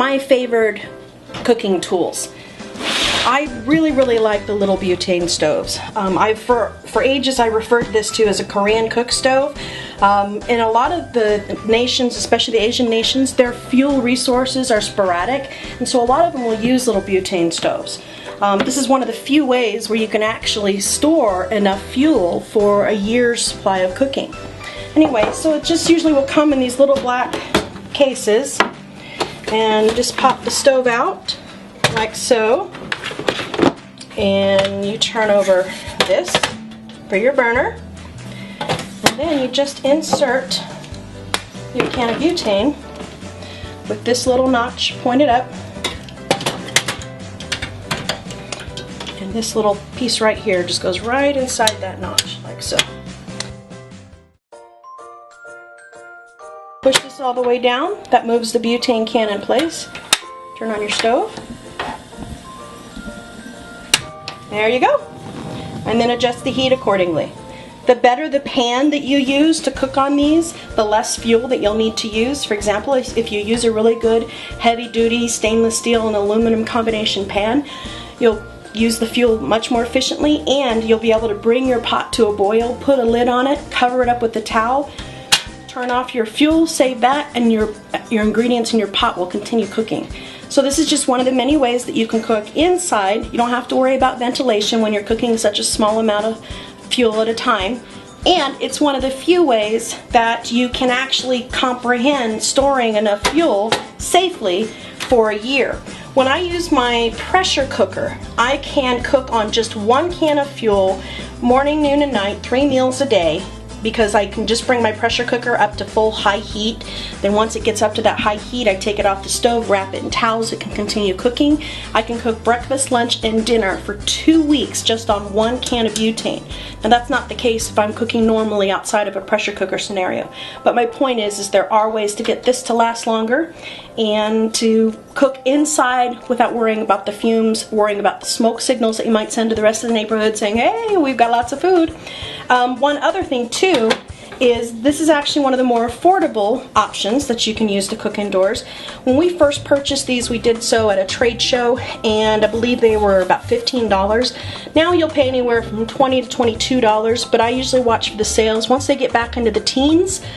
My favorite cooking tools. I really like the little butane stoves. For ages I referred to this to as a Korean cook stove. In a lot of the nations, especially the Asian nations, their fuel resources are sporadic, and so a lot of them will use little butane stoves. This is one of the few ways where you can actually store enough fuel for a year's supply of cooking. Anyway, so it just usually will come in these little black cases, and just pop the stove out like so, and you turn over this for your burner, and then you just insert your can of butane with this little notch pointed up, and this little piece right here just goes right inside that notch like so. Push this all the way down. That moves the butane can in place. Turn on your stove. There you go. And then adjust the heat accordingly. The better the pan that you use to cook on these, the less fuel that you'll need to use. For example, if you use a really good heavy-duty stainless steel and aluminum combination pan, you'll use the fuel much more efficiently, and you'll be able to bring your pot to a boil, put a lid on it, cover it up with a towel, turn off your fuel, save that, and your ingredients in your pot will continue cooking. So this is just one of the many ways that you can cook inside. You don't have to worry about ventilation when you're cooking such a small amount of fuel at a time. And it's one of the few ways that you can actually comprehend storing enough fuel safely for a year. When I use my pressure cooker, I can cook on just one can of fuel, morning, noon, and night, 3 meals a day, because I can just bring my pressure cooker up to full high heat. Then once it gets up to that high heat, I take it off the stove, wrap it in towels, it can continue cooking. I can cook breakfast, lunch, and dinner for 2 weeks just on one can of butane. Now that's not the case if I'm cooking normally outside of a pressure cooker scenario. But my point is there are ways to get this to last longer and to cook inside without worrying about the fumes, worrying about the smoke signals that you might send to the rest of the neighborhood saying, hey, we've got lots of food. One other thing too is this is actually one of the more affordable options that you can use to cook indoors. When we first purchased these, we did so at a trade show, and I believe they were about $15. Now you'll pay anywhere from $20 to $22, but I usually watch for the sales. Once they get back into the teens,